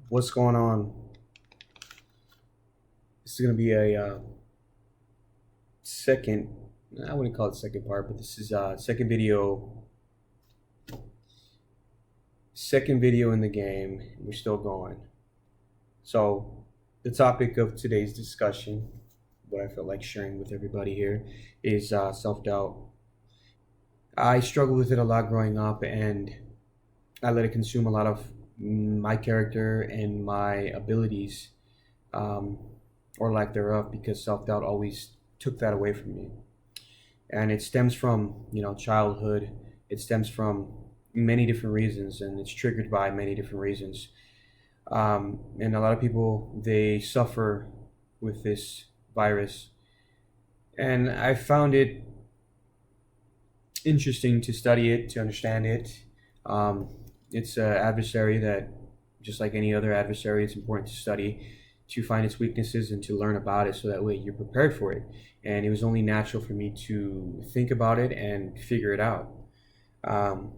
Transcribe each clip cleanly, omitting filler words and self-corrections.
What's going on? This is gonna be a second. I wouldn't call it second part, but this is second video in the game. We're still going. So the topic of today's discussion, what I felt like sharing with everybody here, is self-doubt. I struggled with it a lot growing up, and I let it consume a lot of my character and my abilities, um, or lack thereof, because self-doubt always took that away from me. And it stems from childhood. It stems from many different reasons, and it's triggered by many different reasons. And a lot of people, they suffer with this virus, and I found it interesting to study it, to understand it. um, it's an adversary that, just like any other adversary, it's important to study, to find its weaknesses and to learn about it, so that way you're prepared for it. And it was only natural for me to think about it and figure it out. um,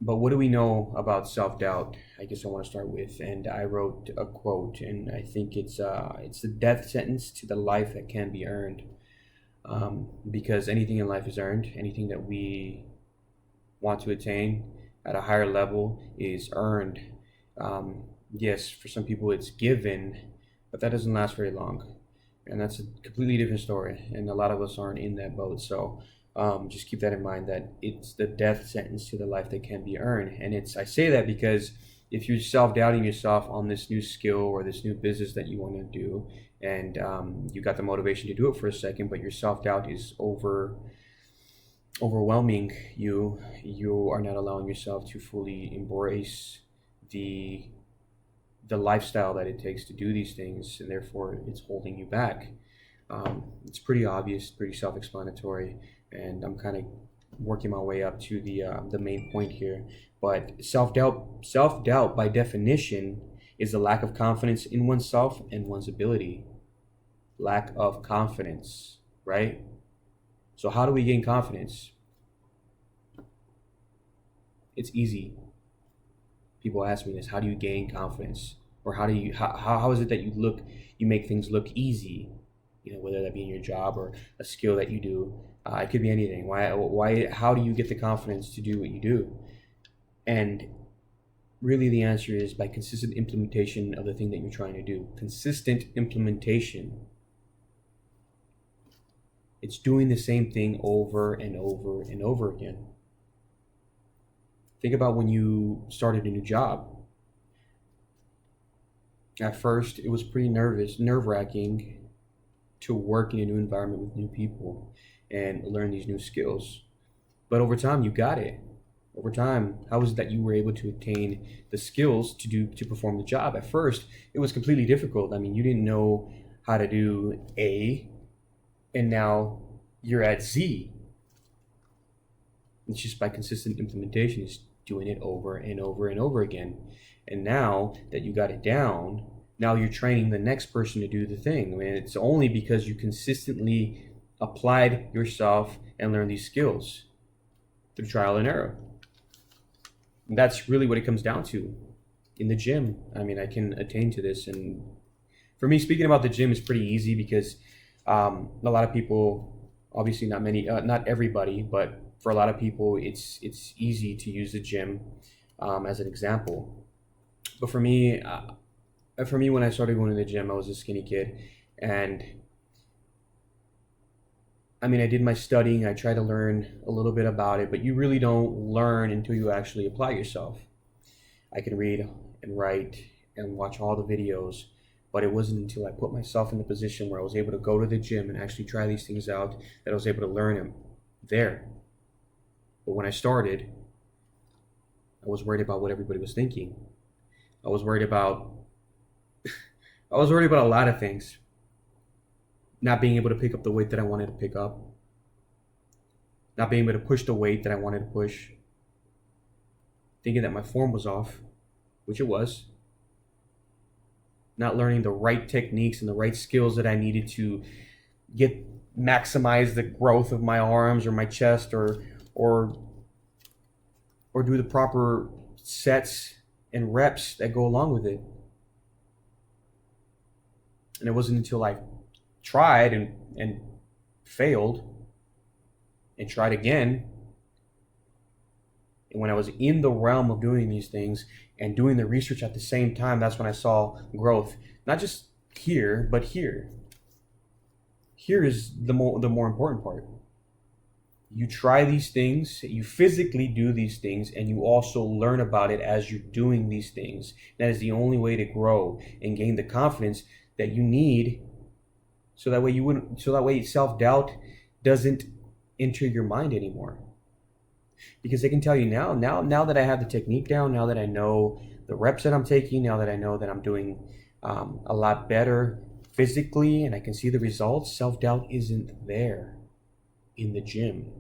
but what do we know about self-doubt? I guess I want to start with, and I wrote a quote, and I think it's the death sentence to the life that can be earned. Because anything in life is earned. Anything that we want to attain at a higher level is earned. Yes, for some people it's given, but that doesn't last very long, and that's a completely different story. And a lot of us aren't in that boat. So just keep that in mind, that it's the death sentence to the life that can be earned. And I say that because if you're self-doubting yourself on this new skill or this new business that you want to do, and you got the motivation to do it for a second, but your self-doubt is overwhelming you are not allowing yourself to fully embrace the the lifestyle that it takes to do these things, and therefore it's holding you back. It's pretty obvious, pretty self-explanatory, and I'm kind of working my way up to the main point here. But self-doubt by definition is a lack of confidence in oneself and one's ability. Lack of confidence, right? So how do we gain confidence? It's easy. People ask me this: how do you gain confidence? Or how is it that you make things look easy? Whether that be in your job or a skill that you do. It could be anything. How do you get the confidence to do what you do? And really the answer is by consistent implementation of the thing that you're trying to do. Consistent implementation. It's doing the same thing over and over and over again. Think about when you started a new job. At first, it was pretty nerve-wracking to work in a new environment with new people and learn these new skills. But over time, you got it. Over time, how is it that you were able to attain the skills to perform the job? At first, it was completely difficult. I mean, you didn't know how to do A, and now you're at Z. It's just by consistent implementation, it's doing it over and over and over again. And now that you got it down, now you're training the next person to do the thing. I mean, it's only because you consistently applied yourself and learned these skills through trial and error. And that's really what it comes down to in the gym. I mean, I can attain to this. And for me, speaking about the gym is pretty easy because a lot of people, obviously not everybody, but for a lot of people, it's easy to use the gym as an example. But for me, when I started going to the gym, I was a skinny kid, and I mean, I did my studying. I tried to learn a little bit about it, but you really don't learn until you actually apply yourself. I can read and write and watch all the videos, but it wasn't until I put myself in the position where I was able to go to the gym and actually try these things out that I was able to learn them there. But when I started, I was worried about what everybody was thinking. I was worried about I was worried about a lot of things. Not being able to pick up the weight that I wanted to pick up. Not being able to push the weight that I wanted to push. Thinking that my form was off, which it was. Not learning the right techniques and the right skills that I needed to maximize the growth of my arms or my chest, or do the proper sets and reps that go along with it. And it wasn't until I tried and failed and tried again, and when I was in the realm of doing these things and doing the research at the same time, that's when I saw growth. Not just here, but here. Here is the more important part. You try these things, you physically do these things, and you also learn about it as you're doing these things. That is the only way to grow and gain the confidence that you need, so that way self-doubt doesn't enter your mind anymore. Because they can tell you now that I have the technique down, now that I know the reps that I'm taking, now that I know that I'm doing a lot better physically and I can see the results, self-doubt isn't there in the gym.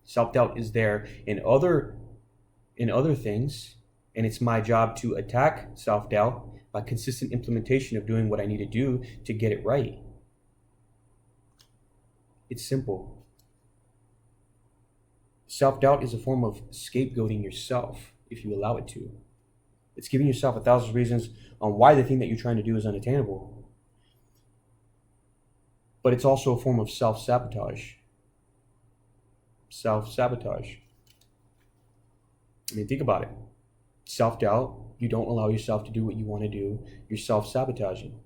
Self-doubt is there in other things, and it's my job to attack self-doubt by consistent implementation of doing what I need to do to get it right. It's simple. Self-doubt is a form of scapegoating yourself if you allow it to. It's giving yourself 1,000 reasons on why the thing that you're trying to do is unattainable. But it's also a form of self-sabotage. Self-sabotage. I mean, think about it. Self-doubt, you don't allow yourself to do what you want to do, you're self-sabotaging.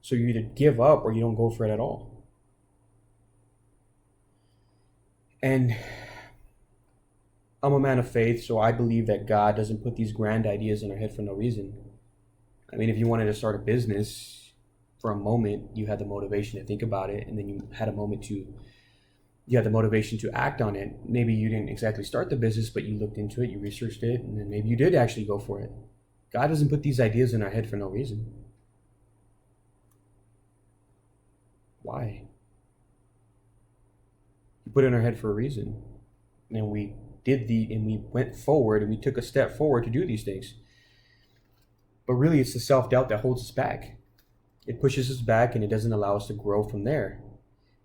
So you either give up or you don't go for it at all. And I'm a man of faith, so I believe that God doesn't put these grand ideas in our head for no reason. I mean, if you wanted to start a business, for a moment, you had the motivation to think about it, and then you had the motivation to act on it. Maybe you didn't exactly start the business, but you looked into it, you researched it, and then maybe you did actually go for it. God doesn't put these ideas in our head for no reason. Why? He put it in our head for a reason. And we went forward and we took a step forward to do these things. But really, it's the self-doubt that holds us back. It pushes us back and it doesn't allow us to grow from there.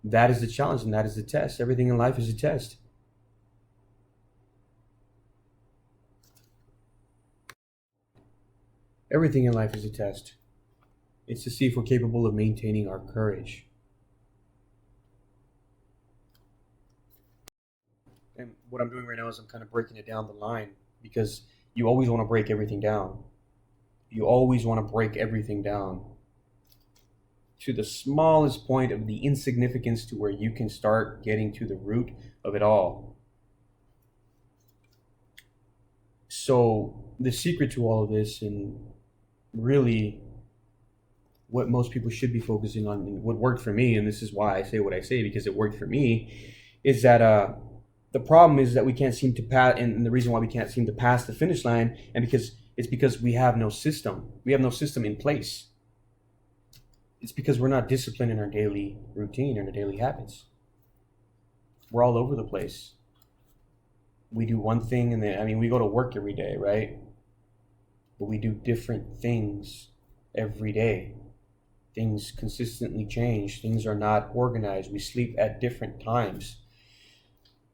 That is the challenge and that is the test. Everything in life is a test. Everything in life is a test. It's to see if we're capable of maintaining our courage. And what I'm doing right now is I'm kind of breaking it down the line, because you always want to break everything down. You always want to break everything down to the smallest point of the insignificance, to where you can start getting to the root of it all. So the secret to all of this, and really what most people should be focusing on, and what worked for me, and this is why I say what I say, because it worked for me, is that the problem is that we can't seem to pass, and the reason why we can't seem to pass the finish line, and because we have no system. We have no system in place. It's because we're not disciplined in our daily routine and our daily habits. We're all over the place. We do one thing and then, we go to work every day, right? But we do different things every day. Things consistently change. Things are not organized. We sleep at different times.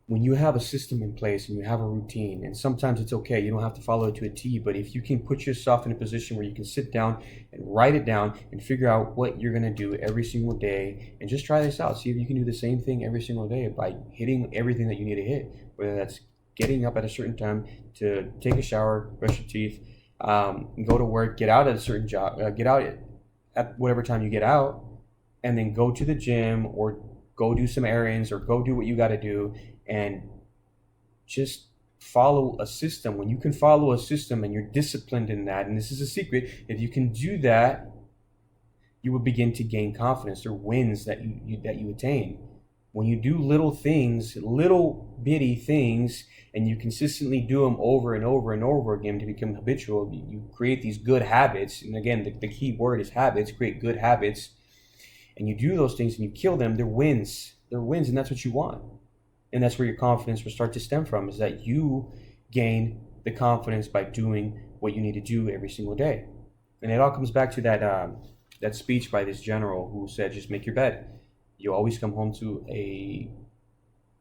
When you have a system in place and you have a routine, and sometimes it's okay, you don't have to follow it to a T, but if you can put yourself in a position where you can sit down and write it down and figure out what you're going to do every single day, and just try this out, see if you can do the same thing every single day by hitting everything that you need to hit, whether that's getting up at a certain time to take a shower, brush your teeth, go to work, get out at a certain job, get out at whatever time you get out, and then go to the gym or go do some errands or go do what you got to do, and just follow a system. When you can follow a system and you're disciplined in that, and this is a secret, if you can do that, you will begin to gain confidence. Or wins that you attain. When you do little things, little bitty things, and you consistently do them over and over and over again to become habitual, you create these good habits. And again, the key word is habits. Create good habits, and you do those things and you kill them. They're wins. They're wins, and that's what you want. And that's where your confidence will start to stem from, is that you gain the confidence by doing what you need to do every single day. And it all comes back to that speech by this general who said, just make your bed. You always come home to a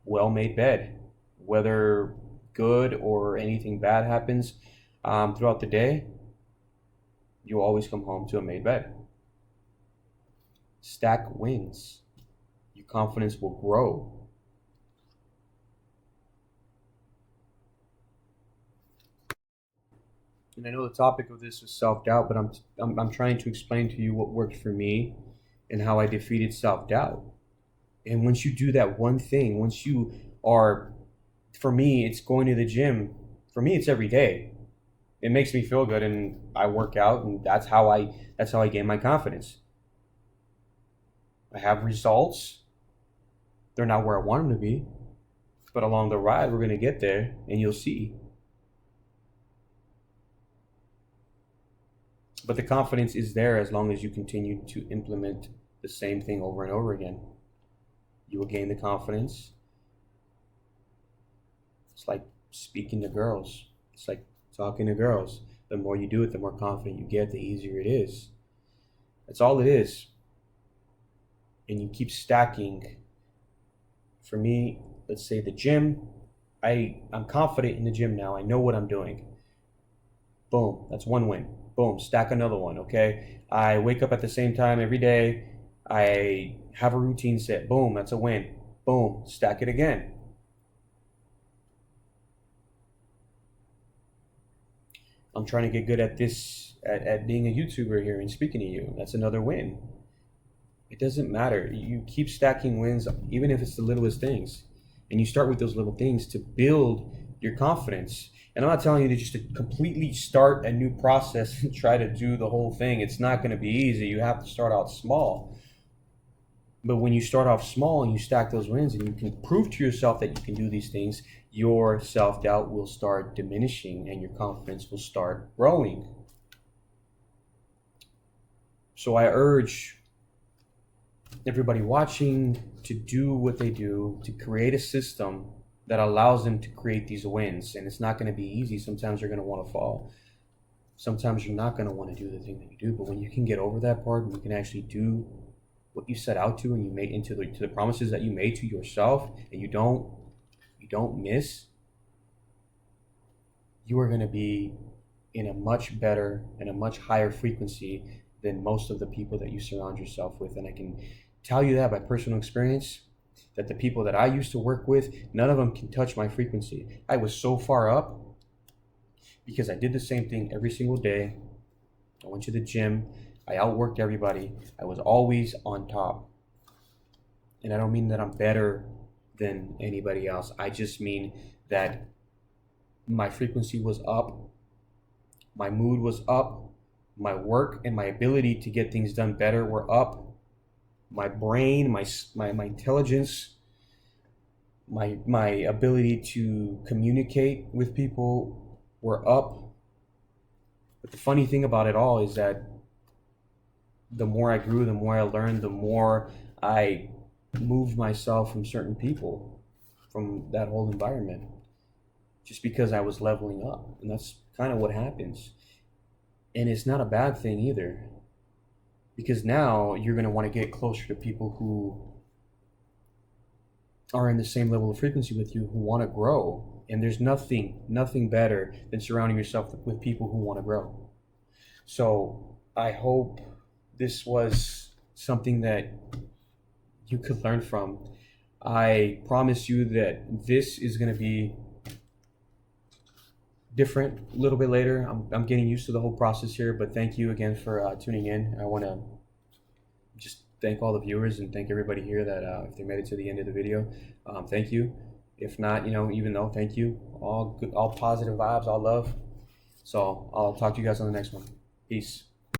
well-made bed. Whether good or anything bad happens throughout the day, you'll always come home to a made bed. Stack wins. Your confidence will grow. And I know the topic of this is self-doubt, but I'm trying to explain to you what worked for me and how I defeated self-doubt. And once you do that one thing, once you are, for me, it's going to the gym. For me, it's every day. It makes me feel good, and I work out, and that's how I gain my confidence. I have results. They're not where I want them to be, but along the ride, we're going to get there, and you'll see. But the confidence is there as long as you continue to implement the same thing over and over again. You will gain the confidence. It's like speaking to girls. It's like talking to girls. The more you do it, the more confident you get, the easier it is. That's all it is. And you keep stacking. For me, let's say the gym. I'm confident in the gym now. I know what I'm doing. Boom, that's one win. Boom, stack another one, okay? I wake up at the same time every day. I have a routine set. Boom, that's a win. Boom, stack it again. I'm trying to get good at this, at being a YouTuber here and speaking to you. That's another win. It doesn't matter. You keep stacking wins, even if it's the littlest things. And you start with those little things to build your confidence. And I'm not telling you to just to completely start a new process and try to do the whole thing. It's not going to be easy. You have to start out small. But when you start off small and you stack those wins and you can prove to yourself that you can do these things, your self-doubt will start diminishing and your confidence will start growing. So I urge everybody watching to do what they do, to create a system that allows them to create these wins. And it's not going to be easy. Sometimes you're going to want to fall. Sometimes you're not going to want to do the thing that you do. But when you can get over that part and you can actually do what you set out to and you made to the promises that you made to yourself, and you don't miss, you are going to be in a much better and a much higher frequency than most of the people that you surround yourself with. And I can tell you that by personal experience, that the people that I used to work with, none of them can touch my frequency. I was so far up because I did the same thing every single day. I went to the gym. I outworked everybody. I was always on top. And I don't mean that I'm better than anybody else. I just mean that my frequency was up. My mood was up. My work and my ability to get things done better were up. My brain, my intelligence, my ability to communicate with people were up. But the funny thing about it all is that the more I grew, the more I learned, the more I moved myself from certain people, from that whole environment, just because I was leveling up. And that's kind of what happens. And it's not a bad thing either, because now you're going to want to get closer to people who are in the same level of frequency with you, who want to grow. And there's nothing better than surrounding yourself with people who want to grow. So I hope this was something that you could learn from. I promise you that this is going to be different a little bit later. I'm getting used to the whole process here, but thank you again for tuning in. I want to just thank all the viewers and thank everybody here that if they made it to the end of the video, thank you. If not, even though, thank you. All good, all positive vibes, all love. So I'll talk to you guys on the next one. Peace.